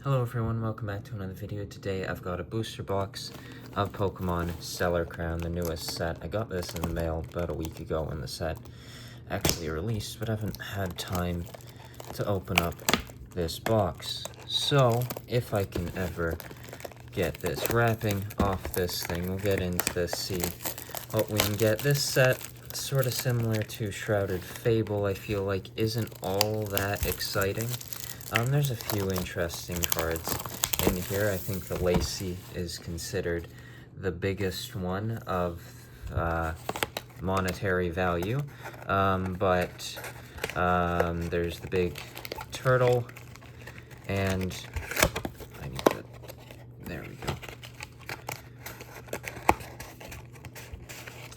Hello everyone, welcome back to another video. Today I've got a booster box of Pokemon Stellar Crown, the newest set. I got this in the mail about a week ago when the set actually released, but I haven't had time to open up this box. So, if I can ever get this wrapping off this thing, we'll get into this, see what we can get. This set, sort of similar to Shrouded Fable, I feel like isn't all that exciting. There's a few interesting cards in here. I think the Lacey is considered the biggest one of monetary value, but there's the big turtle, and I need to, there we go.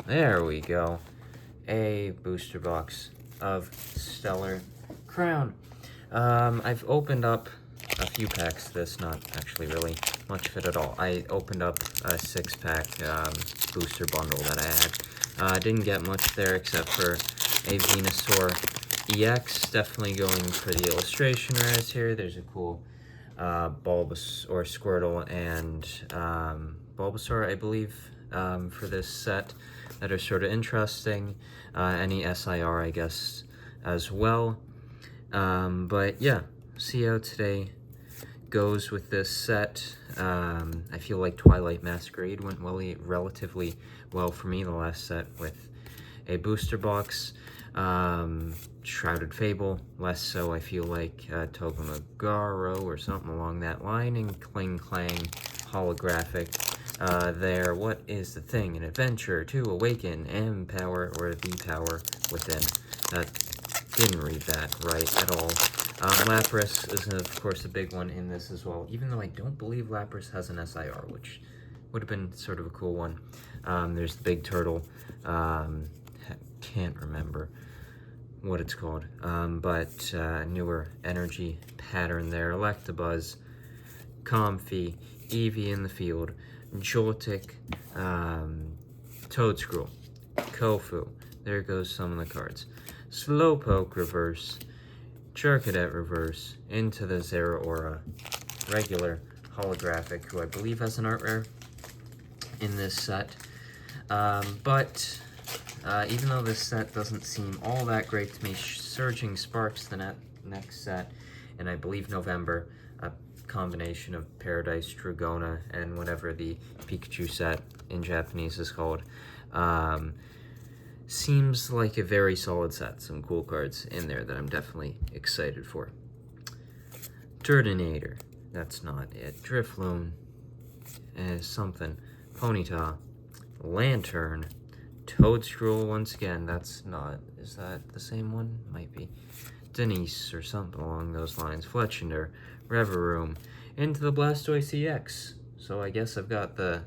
There we go. A booster box of Stellar Crown. I've opened up a few packs of this, not actually really much of it at all. I opened up a 6-pack booster bundle that I had. Didn't get much there except for a Venusaur EX. Definitely going for the illustration rares here. There's a cool Bulbasaur, or Squirtle, and Bulbasaur, I believe, for this set that are sort of interesting. Any SIR, I guess, as well. But yeah, see how today goes with this set. I feel like Twilight Masquerade went relatively well for me, the last set with a booster box. Shrouded Fable, less so. I feel like Togedemaru or something along that line, and Kling Clang holographic. There, what is the thing? An adventure to awaken M power, or the power within. Didn't read that right at all. Lapras is, of course, a big one in this as well, even though I don't believe Lapras has an SIR, which would have been sort of a cool one. There's the big turtle. Can't remember what it's called, but newer energy pattern there. Electabuzz, Comfey, Eevee in the field, Joltik, Toedscruel, Kofu. There goes some of the cards. Slowpoke reverse, Charcadet reverse, into the Zeraora regular holographic, who I believe has an art rare in this set. But even though this set doesn't seem all that great to me, Surging Sparks, the next set, and I believe November, a combination of Paradise, Dragona, and whatever the Pikachu set in Japanese is called. Seems like a very solid set. Some cool cards in there that I'm definitely excited for. Turtonator, that's not it. Drifloon, something. Ponyta, Lantern, Toedscruel once again. That's not, is that the same one? Might be. Denise or something along those lines. Fletchinder, Reverum, into the Blastoise EX. So I guess I've got the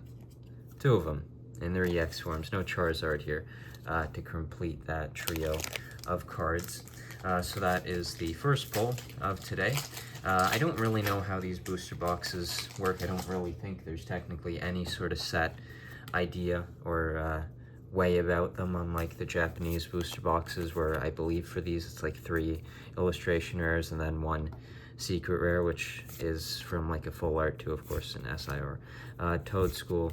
two of them in their EX forms. No Charizard here to complete that trio of cards. So that is the first pull of today. I don't really know how these booster boxes work. I don't really think there's technically any sort of set idea or way about them, unlike the Japanese booster boxes, where I believe for these it's like 3 illustration rares and then 1 secret rare, which is from like a full art to, of course, an SIR. Toedscruel,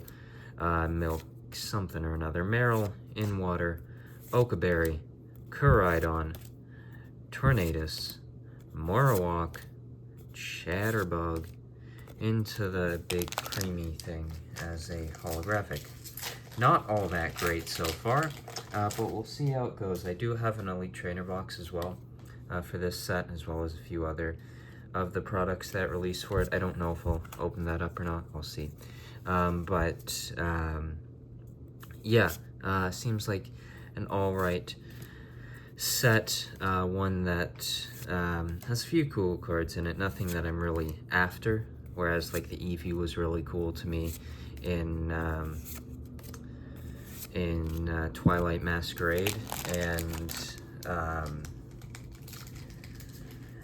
Milk something or another, Meryl in water, Okaberry, Koraidon, Tornadus, Marowak, Chatterbug, into the big creamy thing as a holographic. Not all that great so far, but we'll see how it goes. I do have an Elite Trainer box as well for this set, as well as a few other of the products that released for it. I don't know if I'll open that up or not. We'll see. Yeah, seems like an alright set, one that has a few cool cards in it, nothing that I'm really after, whereas like the Eevee was really cool to me in Twilight Masquerade, and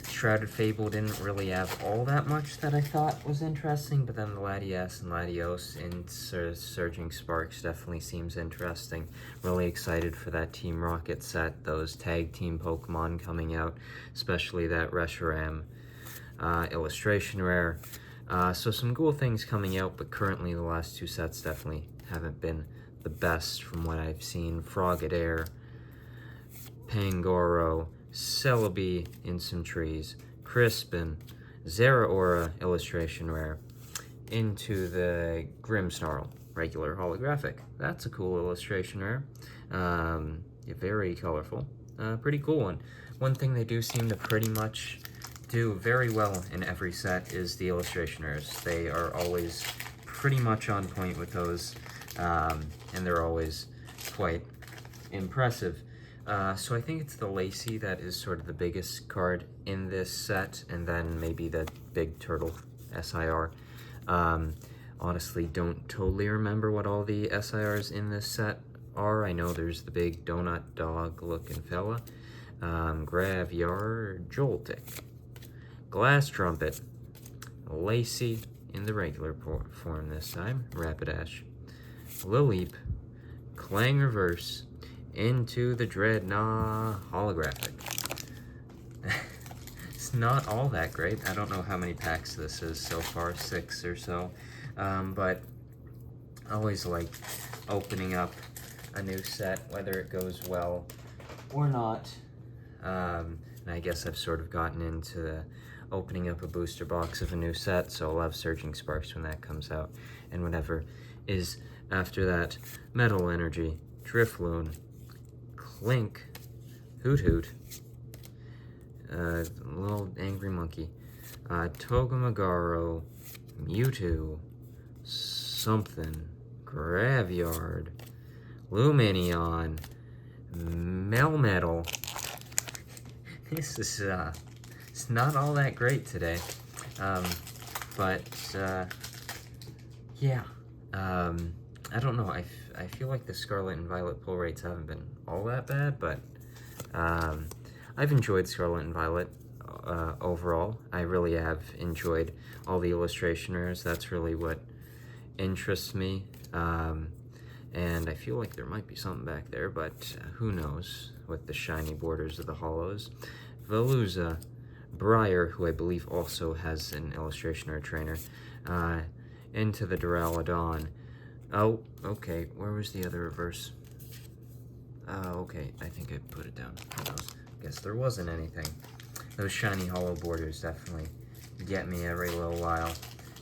Shrouded Fable didn't really have all that much that I thought was interesting, but then the Latias and Latios in Surging Sparks definitely seems interesting. Really excited for that Team Rocket set, those tag team Pokemon coming out, especially that Reshiram illustration rare. So some cool things coming out, but currently the last two sets definitely haven't been the best from what I've seen. Frogadair, Pangoro, Celebi in some trees, Crispin, Zeraora illustration rare, into the Grimmsnarl regular holographic. That's a cool illustration rare. Very colorful. Pretty cool one. One thing they do seem to pretty much do very well in every set is the illustration rares. They are always pretty much on point with those, and they're always quite impressive. So I think it's the Lacy that is sort of the biggest card in this set, and then maybe the Big Turtle SIR. Honestly, don't totally remember what all the SIRs in this set are. I know there's the big donut dog looking fella, Gravyard, Joltik, Glass Trumpet, Lacy in the regular form this time, Rapidash, Lileep, Clang Reverse, into the Dreadnought holographic. It's not all that great. I don't know how many packs this is so far, 6 or so, but I always like opening up a new set, whether it goes well or not. And I guess I've sort of gotten into opening up a booster box of a new set, so I'll have Surging Sparks when that comes out, and whatever is after that. Metal Energy, Drifloon, Clink, Hoot Hoot, Little Angry Monkey, Togedemaru, Mewtwo, something, Gravyard, Lumineon, Melmetal. This is, it's not all that great today, but, yeah, I don't know, I feel like the Scarlet and Violet pull rates haven't been all that bad, but, I've enjoyed Scarlet and Violet, overall. I really have enjoyed all the illustration rares. That's really what interests me, and I feel like there might be something back there, but who knows with the shiny borders of the hollows. Veluza, Briar, who I believe also has an illustration rare trainer, into the Duraludon. Oh, okay, where was the other reverse? Okay, I think I put it down. Who knows? Guess there wasn't anything. Those shiny hollow borders definitely get me every little while.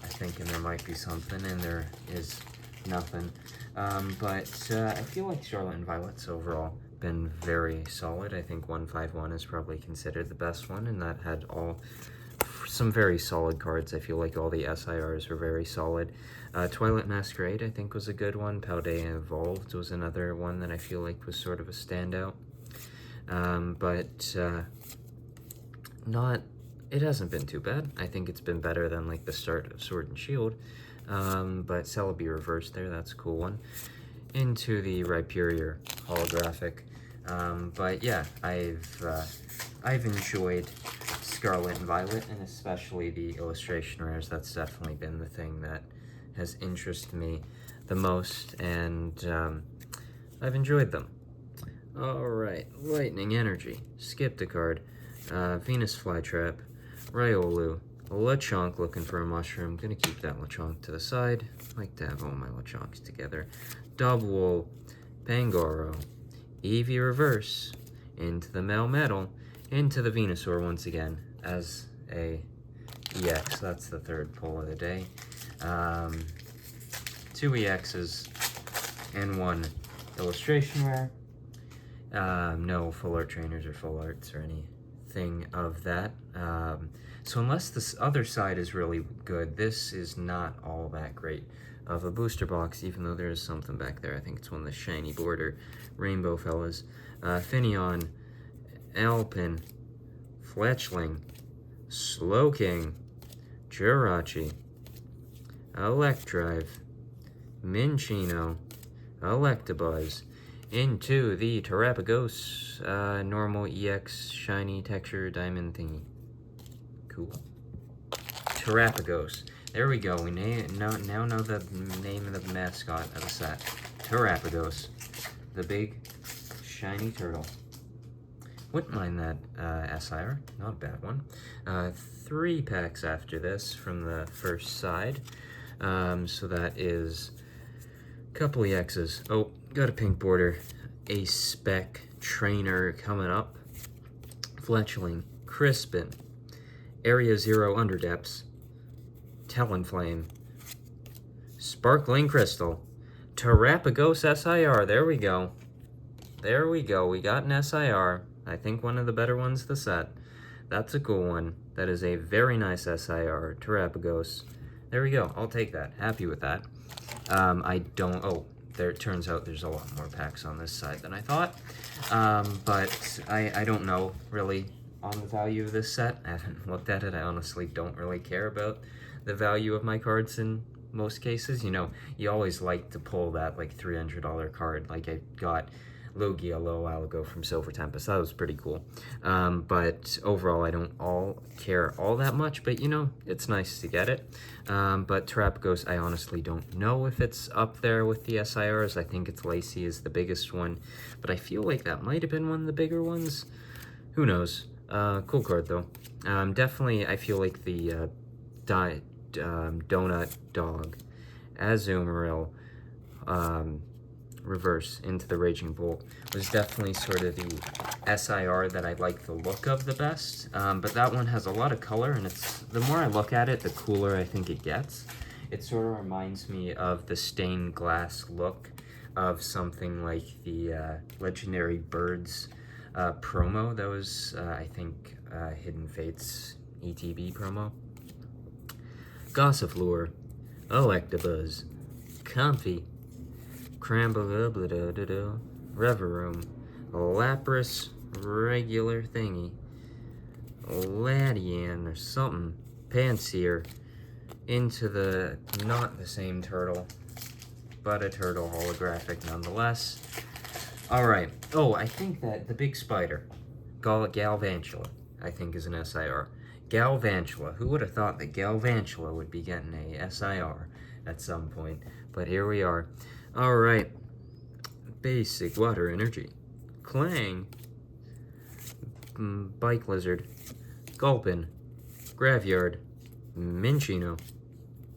I think there might be something, and there is nothing. But I feel like Scarlet and Violet's overall been very solid. I think 151 is probably considered the best one, and that had some very solid cards. I feel like all the SIRs were very solid. Twilight Masquerade, I think, was a good one. Paldea Evolved was another one that I feel like was sort of a standout. But it hasn't been too bad. I think it's been better than like the start of Sword and Shield. But Celebi Reverse there, that's a cool one. Into the Rhyperior holographic. But yeah, I've enjoyed Scarlet and Violet, and especially the illustration rares. That's definitely been the thing that has interested me the most, and I've enjoyed them. Alright, Lightning Energy, Skipticard, Venus Flytrap, Riolu, Lechonk looking for a mushroom. Gonna keep that Lechonk to the side. Like to have all my Lechonks together. Dubwool, Pangoro, Eevee Reverse, into the Melmetal, into the Venusaur once again as a EX. That's the third pull of the day. 2 EXs and 1 illustration rare. No full art trainers or full arts or anything of that. So unless this other side is really good, this is not all that great of a booster box, even though there is something back there. I think it's one of the shiny border rainbow fellas. Finneon, Alpin, Fletchling, Slowking, Jirachi, Electrive, Minchino, Electabuzz, into the Terapagos, normal EX shiny texture diamond thingy. Cool. Terapagos. There we go. We now know the name of the mascot of the set. Terapagos. The big shiny turtle. Wouldn't mind that SIR. Not a bad one. 3 packs after this from the first side. So that is a couple EXs. Oh, got a pink border. A spec trainer coming up. Fletchling, Crispin, Area Zero Underdepths, Talonflame, Sparkling Crystal, Terapagos SIR. There we go. There we go. We got an SIR. I think one of the better ones of the set. That's a cool one. That is a very nice SIR, Terapagos. There we go. I'll take that. Happy with that. I don't... Oh, there it turns out there's a lot more packs on this side than I thought. But I don't know, really, on the value of this set. I haven't looked at it. I honestly don't really care about the value of my cards in most cases. You know, you always like to pull that, like, $300 card. Like, I got Logia a little while ago from Silver Tempest. That was pretty cool. But overall, I don't care all that much, but you know, it's nice to get it. But Terapagos, I honestly don't know if it's up there with the SIRs. I think it's Lacey is the biggest one, but I feel like that might have been one of the bigger ones. Who knows? Cool card though. Definitely, I feel like the Donut Dog, Azumarill, reverse into the Raging Bolt was definitely sort of the SIR that I like the look of the best, but that one has a lot of color, and it's the more I look at it, the cooler I think it gets. It sort of reminds me of the stained glass look of something like the Legendary Birds promo that was, I think, Hidden Fates ETB promo. Gossifleur, Electabuzz, Comfy, Cramble, Reverum, Lapras, regular thingy, Latian or something, Pansear, into the, not the same turtle, but a turtle holographic nonetheless. Alright, oh, I think that the big spider, Galvantula, I think is an SIR. Galvantula, who would have thought that Galvantula would be getting a SIR at some point, but here we are. Alright, basic water energy, Clang, Bike Lizard, Gulpin, Graveyard, Minchino,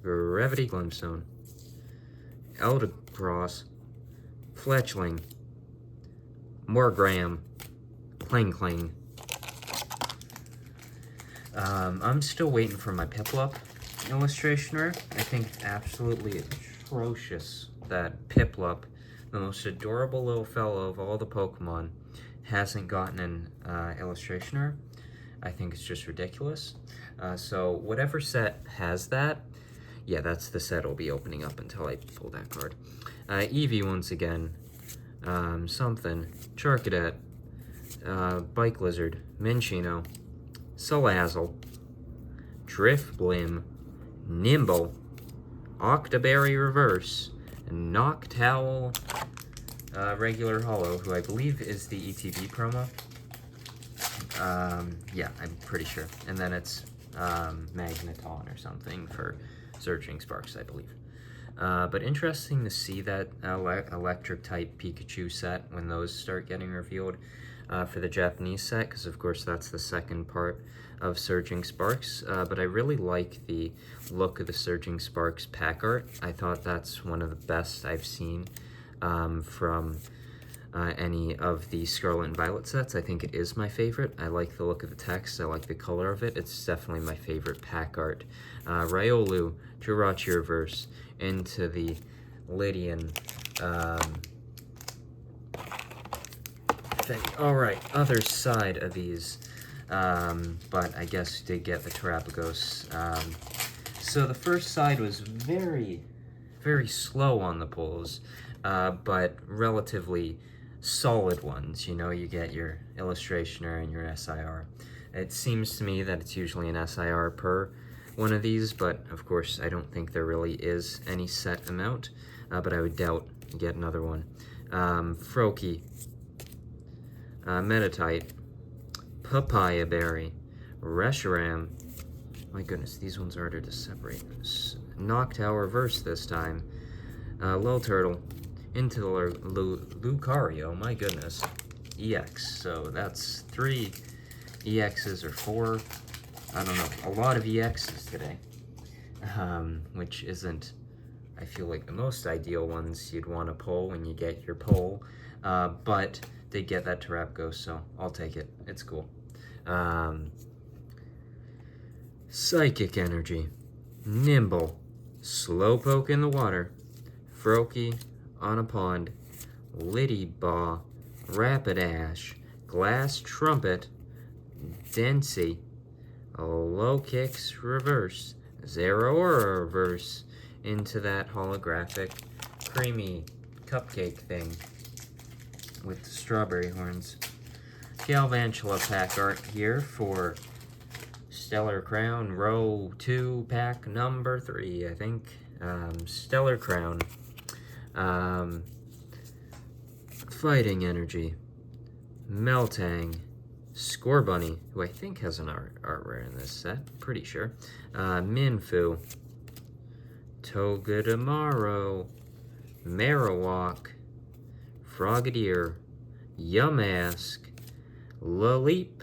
Gravity Glimstone, Eldercross, Fletchling, Morgram, Kling. I'm still waiting for my Piplup illustration rare. I think it's absolutely atrocious that Piplup, the most adorable little fellow of all the Pokemon, hasn't gotten an illustration rare. I think it's just ridiculous. So whatever set has that, yeah, that's the set I'll be opening up until I pull that card. Eevee once again, something, Charcadet, Bike Lizard, Minchino, Salazzle, Drifblim, Nimble, Octoberry Reverse, Noctowl, regular holo, who I believe is the ETB promo. Yeah, I'm pretty sure. And then it's Magneton or something for Surging Sparks, I believe. But interesting to see that electric-type Pikachu set when those start getting revealed for the Japanese set, because of course that's the second part of Surging Sparks. But I really like the look of the Surging Sparks pack art. I thought that's one of the best I've seen from any of the Scarlet and Violet sets. I think it is my favorite. I like the look of the text. I like the color of it. It's definitely my favorite pack art. Riolu, Jirachi Reverse, into the Lydian thing. Alright, other side of these. But I guess did get the Terapagos. So the first side was very, very slow on the pulls, but relatively solid ones. You know, you get your Illustrationer and your SIR. It seems to me that it's usually an SIR per one of these, but of course I don't think there really is any set amount, but I would doubt you get another one. Froakie, Meditite, Papaya Berry, Reshiram. My goodness, these ones are harder to separate. Noctowl Reverse this time. Lil Turtle, into the Lucario, my goodness. EX, so that's 3 EXs or 4. I don't know, a lot of EXs today, which isn't, I feel like, the most ideal ones you'd want to pull when you get your pull, but they get that Terapagos, so I'll take it. It's cool. Psychic Energy, Nimble, Slowpoke in the water, Froakie on a pond, Liddybaw, Rapidash, Glass Trumpet, Densey, Low Kicks reverse, Zeraora reverse into that holographic creamy cupcake thing with the strawberry horns. Galvantula pack art here for Stellar Crown row 2 pack number 3, I think. Stellar Crown. Fighting Energy, Meltang, Scorbunny, who I think has an art rare in this set, pretty sure. Minfu, Togedemaru, Marowak, Frogadier, Yamask, Laleep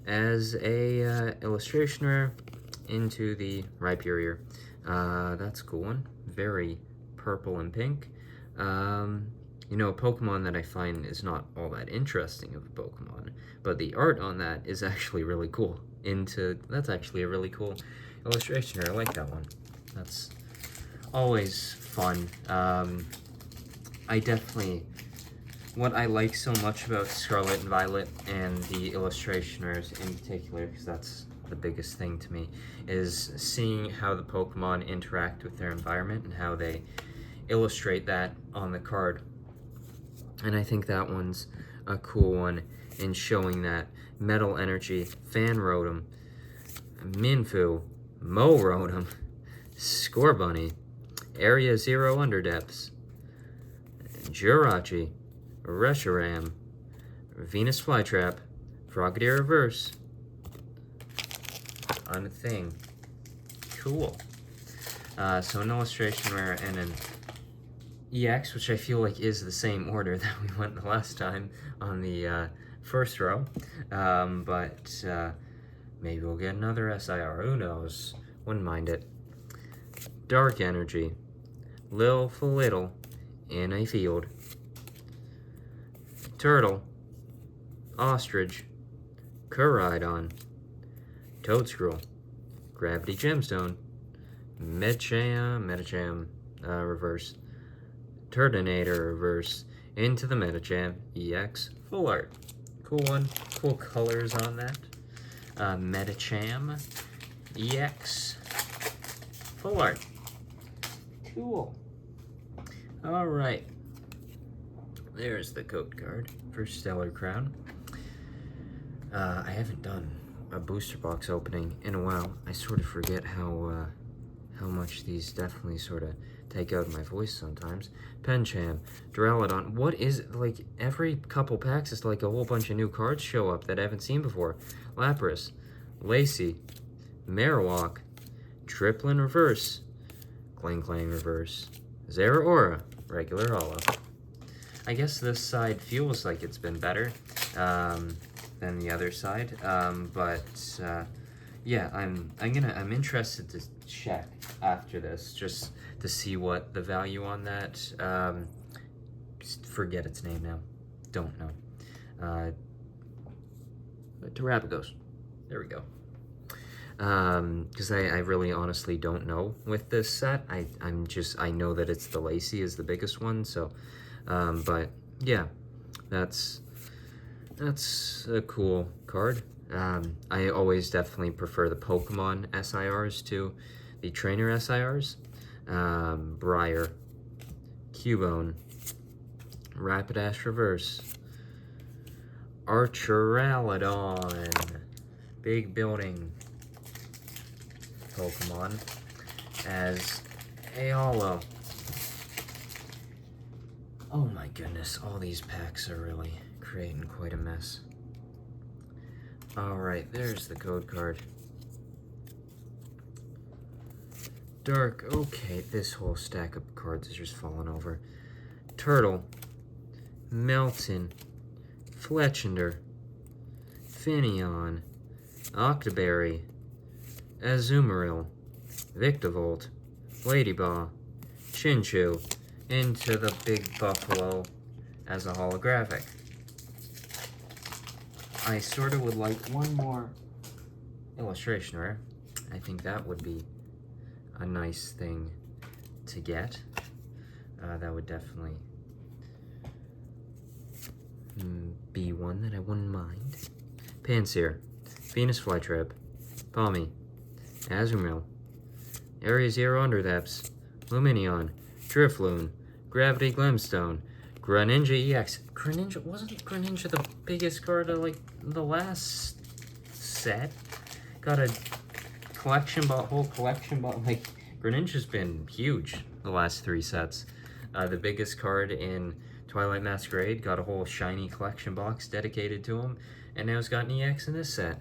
as a illustration rare into the Rhyperior. That's a cool one. Very purple and pink. You know, a Pokemon that I find is not all that interesting of a Pokemon, but the art on that is actually really cool. That's actually a really cool illustration rare. I like that one. That's always fun. What I like so much about Scarlet and Violet and the illustration rares in particular, because that's the biggest thing to me, is seeing how the Pokemon interact with their environment and how they illustrate that on the card. And I think that one's a cool one in showing that Metal Energy, Fan Rotom, Minfu, Mo Rotom, Scorbunny, Area 0 Underdepths, Jirachi, Reshiram, Venus Flytrap, Frogadier Reverse, on a thing. Cool. So an illustration rare and an EX, which I feel like is the same order that we went the last time on the first row. But maybe we'll get another SIR. Who knows? Wouldn't mind it. Dark Energy, Lil Little in a field. Turtle, Ostrich, Koraidon, Toedscruel, Gravity Gemstone, Medicham reverse, Turtonator reverse into the Medicham EX full art. Cool one, cool colors on that. Medicham EX full art. Cool. All right. There's the code card for Stellar Crown. I haven't done a booster box opening in a while. I sort of forget how much these definitely sort of take out my voice sometimes. Pencham, Duraludon. What is it? Like, every couple packs it's like a whole bunch of new cards show up that I haven't seen before. Lapras, Lacey, Marowak, Triplin Reverse, Klang Reverse, Zeraora, regular holo. I guess this side feels like it's been better than the other side, but yeah, I'm interested to check after this just to see what the value on that. Forget its name now. Don't know. Terapagos. There we go. Because I really honestly don't know with this set. I know that it's the Lacey is the biggest one, so but yeah, that's a cool card. I always definitely prefer the Pokemon SIRs to the Trainer SIRs. Briar, Cubone, Rapidash Reverse, Archeralodon, big building Pokemon as a holo. Oh my goodness, all these packs are really creating quite a mess. Alright, there's the code card. Dark, okay, this whole stack of cards is just falling over. Turtle, Melton, Fletchinder, Finneon, Octoberry, Azumarill, Victavolt, Ladyba, Chinchou, into the Big Buffalo as a holographic. I sort of would like one more illustration rare. I think that would be a nice thing to get. That would definitely be one that I wouldn't mind. Pansear, Venus Flytrap, Palmy, Azumarill, Area Zero Underdepths, Luminion, Drifloon, Gravity Glimstone, Greninja EX. Wasn't Greninja the biggest card of like the last set? Got a collection bot, whole collection bot. Like Greninja's been huge the last 3 sets. The biggest card in Twilight Masquerade got a whole shiny collection box dedicated to him, and now he's got an EX in this set.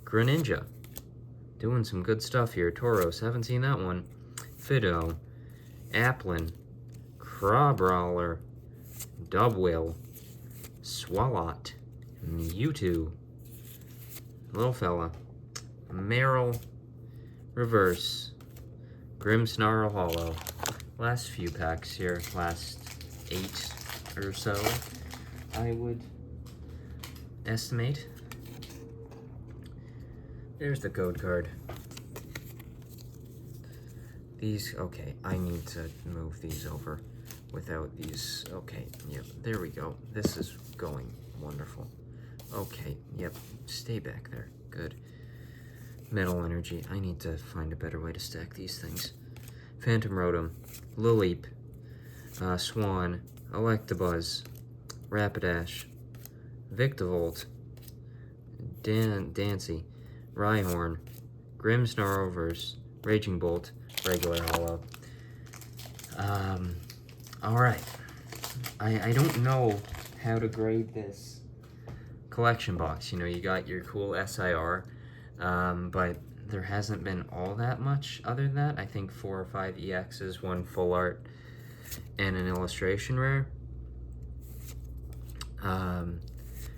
Greninja, doing some good stuff here. Tauros, haven't seen that one. Fidough, Applin, Crabrawler, Dubwill, Swalot, Mewtwo, Little Fella, Meryl, Reverse, Grimmsnarl Hollow. Last few packs here, last 8 or so, I would estimate. There's the code card. These, okay, I need to move these over without these. Okay, yep, there we go. This is going wonderful. Okay, yep, stay back there. Good. Metal Energy. I need to find a better way to stack these things. Phantom Rotom, Lileep, Swan, Electabuzz, Rapidash, Victavolt, Dancy, Rhyhorn, Grimmsnarl, Raging Bolt, regular hollow. Alright. I don't know how to grade this collection box. You know, you got your cool SIR, but there hasn't been all that much other than that. I think 4 or 5 EXs, 1 full art, and an illustration rare.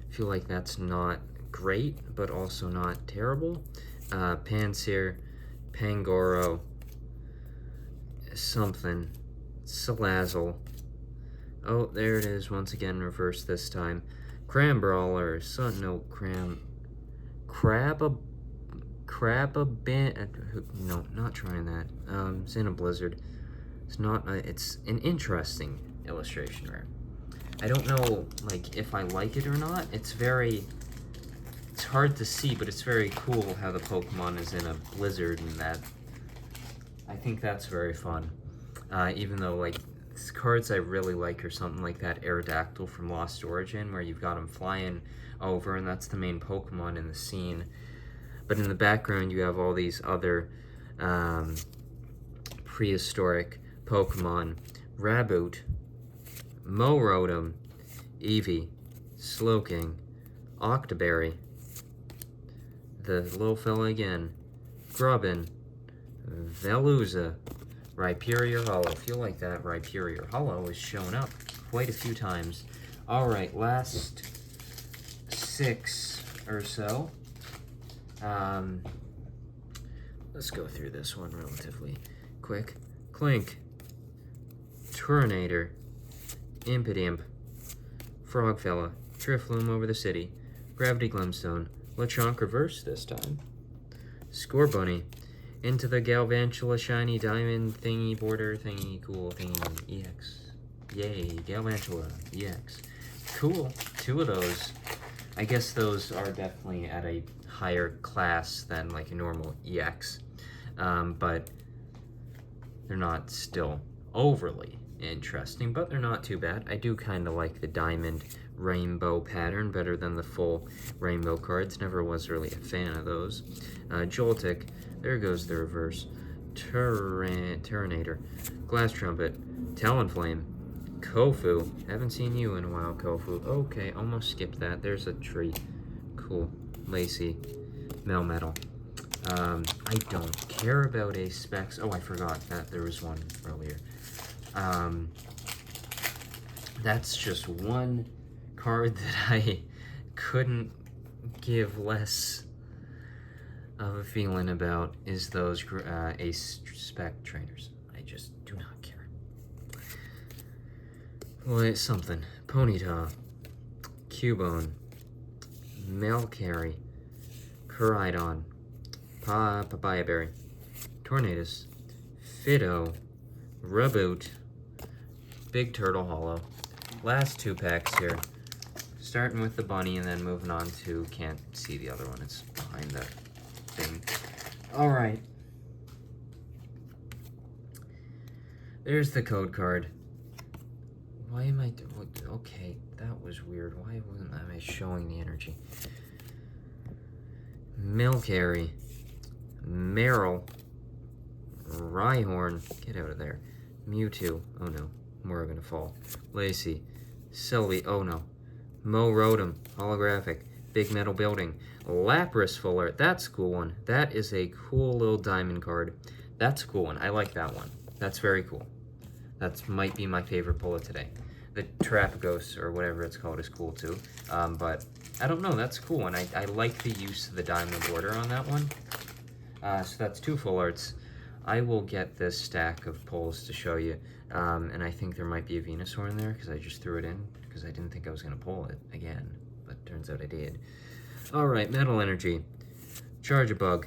Feel like that's not great, but also not terrible. Pansear, Pangoro, something, Salazzle. Oh, there it is, once again, reverse this time. Crabrawler, no, not trying that. Xenoblizzard. It's not, it's an interesting illustration rare. I don't know, like, if I like it or not. It's hard to see, but it's very cool how the Pokemon is in a blizzard, and that, I think that's very fun. Even though, like, cards I really like are something like that Aerodactyl from Lost Origin, where you've got him flying over, and that's the main Pokemon in the scene. But in the background, you have all these other prehistoric Pokemon. Raboot, Morotom, Eevee, Slowking, Octoberry, the little fella again, Grubbin, Veluza, Rhyperior Hollow. I feel like that Rhyperior Hollow has shown up quite a few times. Alright, last 6 or so. Let's go through this one relatively quick. Clink, Turtonator, Impidimp, Frogfella, Drifloon over the city, Gravity Glimstone, Lechonk reverse this time, Scorbunny, into the Galvantula shiny diamond thingy border thingy cool thingy EX. Yay, Galvantula EX. Cool, 2 of those. I guess those are definitely at a higher class than like a normal EX, but they're not still overly interesting, but they're not too bad. I do kind of like the diamond rainbow pattern better than the full rainbow cards. Never was really a fan of those. Joltik, there goes the reverse. Turtonator, Glass Trumpet, Talonflame, Kofu. Haven't seen you in a while, Kofu. Okay, almost skipped that. There's a tree. Cool. Lacey, Melmetal. I don't care about a Specs. Oh, I forgot that there was one earlier. That's just one card that I couldn't give less of a feeling about is those Ace Spec trainers. I just do not care. Well, it's something. Ponyta, Cubone, Melcarry, Koraidon, Papaya Berry, Tornadus, Fido, Raboot, Big Turtle Hollow. Last 2 packs here. Starting with the bunny and then moving on to, can't see the other one, it's behind that thing. Alright. There's the code card. Why am I, okay, that was weird. Why wasn't I showing the energy? Melcarry, Meryl, Rhyhorn, get out of there. Mewtwo, oh no, more gonna fall. Lacey, Sylvie, oh no. Mo Rotom, holographic, big metal building. Lapras Full Art, that's a cool one. That is a cool little diamond card. That's a cool one, I like that one. That's very cool. That might be my favorite pull of today. The Terapagos, or whatever it's called, is cool too. But I don't know, that's a cool one. I like the use of the diamond border on that one. So that's 2 full arts. I will get this stack of pulls to show you. And I think there might be a Venusaur in there, because I just threw it in, because I didn't think I was going to pull it again. But turns out I did. Alright, Metal Energy. Charjabug.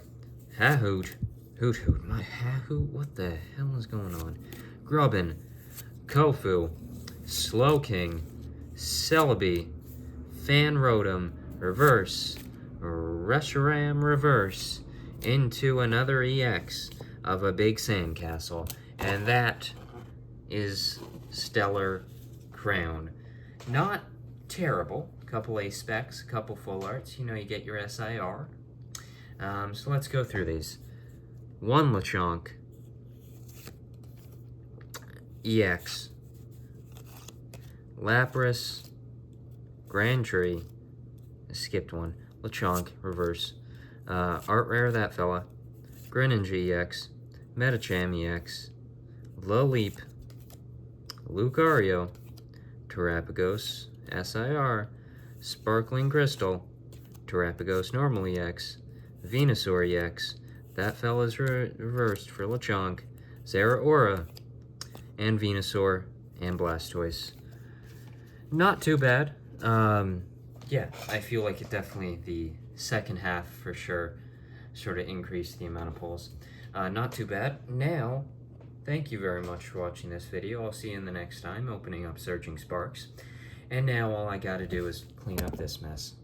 Hahoot. Hoot. My Hahoot? What the hell is going on? Grubbin. Kofu. Slowking. Celebi. Fanrotom. Reverse. Reshiram Reverse. Into another EX of a big sandcastle. And that is Stellar Crown. Not terrible. Couple A specs, couple full arts. You know, you get your SIR. So let's go through these. 1 Lechonk. EX. Lapras. Grand Tree. I skipped one. Lechonk, reverse. Art Rare, that fella. Greninja EX. Metacham EX. Loleep. Lucario. Terapagos. SIR. Sparkling Crystal. Terapagos Normal EX. Venusaur EX. That fella's reversed for Lechonk. Zeraora. And Venusaur. And Blastoise. Not too bad. Yeah, I feel like it definitely, the second half for sure, sort of increased the amount of pulls. Not too bad. Now, thank you very much for watching this video. I'll see you in the next time, opening up Searching Sparks. And now all I gotta do is clean up this mess.